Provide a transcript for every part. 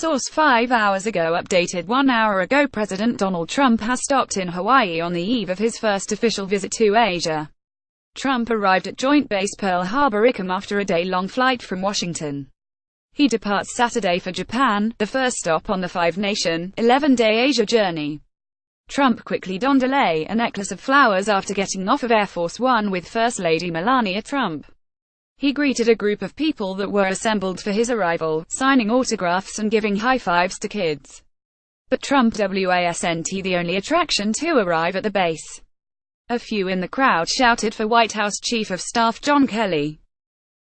Source 5 hours ago updated 1 hour ago President Donald Trump has stopped in Hawaii on the eve of his first official visit to Asia. Trump arrived at Joint Base Pearl Harbor after a day-long flight from Washington. He departs Saturday for Japan, the first stop on the five-nation, 11-day Asia journey. Trump quickly donned a necklace of flowers after getting off of Air Force One with First Lady Melania Trump. He greeted a group of people that were assembled for his arrival, signing autographs and giving high-fives to kids. But Trump wasn't the only attraction to arrive at the base. A few in the crowd shouted for White House Chief of Staff John Kelly.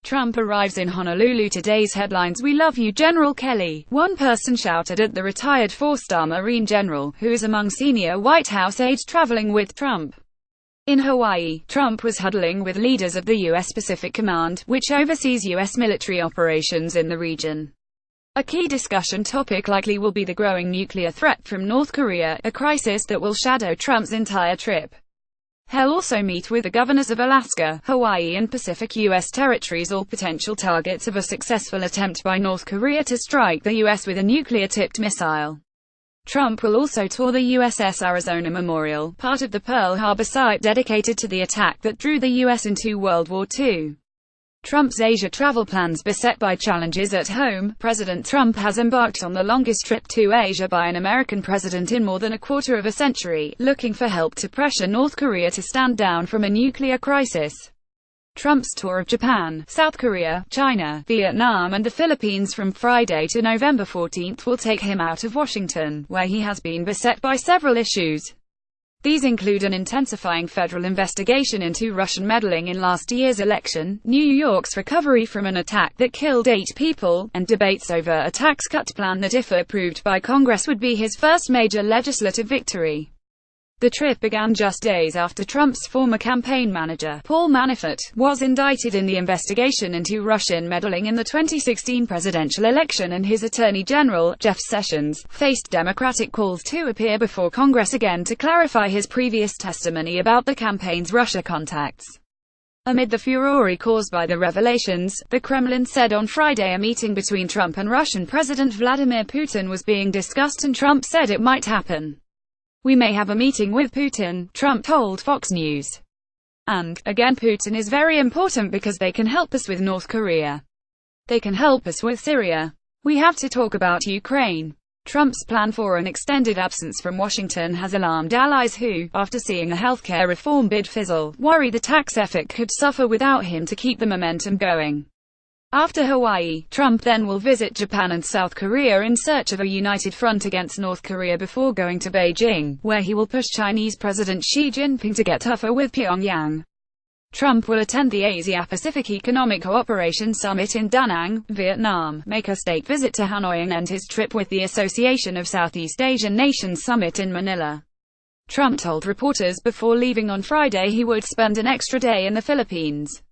Trump arrives in Honolulu. Today's headlines: "We love you, General Kelly," one person shouted at the retired four-star Marine general, who is among senior White House aides traveling with Trump. In Hawaii, Trump was huddling with leaders of the U.S. Pacific Command, which oversees U.S. military operations in the region. A key discussion topic likely will be the growing nuclear threat from North Korea, a crisis that will shadow Trump's entire trip. He'll also meet with the governors of Alaska, Hawaii and Pacific U.S. territories, all potential targets of a successful attempt by North Korea to strike the U.S. with a nuclear-tipped missile. Trump will also tour the USS Arizona Memorial, part of the Pearl Harbor site dedicated to the attack that drew the U.S. into World War II. Trump's Asia travel plans beset by challenges at home. President Trump has embarked on the longest trip to Asia by an American president in more than a quarter of a century, looking for help to pressure North Korea to stand down from a nuclear crisis. Trump's tour of Japan, South Korea, China, Vietnam and the Philippines from Friday to November 14 will take him out of Washington, where he has been beset by several issues. These include an intensifying federal investigation into Russian meddling in last year's election, New York's recovery from an attack that killed 8 people, and debates over a tax cut plan that, if approved by Congress, would be his first major legislative victory. The trip began just days after Trump's former campaign manager, Paul Manafort, was indicted in the investigation into Russian meddling in the 2016 presidential election, and his attorney general, Jeff Sessions, faced Democratic calls to appear before Congress again to clarify his previous testimony about the campaign's Russia contacts. Amid the furore caused by the revelations, the Kremlin said on Friday a meeting between Trump and Russian President Vladimir Putin was being discussed, and Trump said it might happen. "We may have a meeting with Putin," Trump told Fox News. "And, again, Putin is very important because they can help us with North Korea. They can help us with Syria. We have to talk about Ukraine." Trump's plan for an extended absence from Washington has alarmed allies who, after seeing a healthcare reform bid fizzle, worry the tax effort could suffer without him to keep the momentum going. After Hawaii, Trump then will visit Japan and South Korea in search of a united front against North Korea before going to Beijing, where he will push Chinese President Xi Jinping to get tougher with Pyongyang. Trump will attend the Asia-Pacific Economic Cooperation Summit in Da Nang, Vietnam, make a state visit to Hanoi and end his trip with the Association of Southeast Asian Nations Summit in Manila. Trump told reporters before leaving on Friday he would spend an extra day in the Philippines.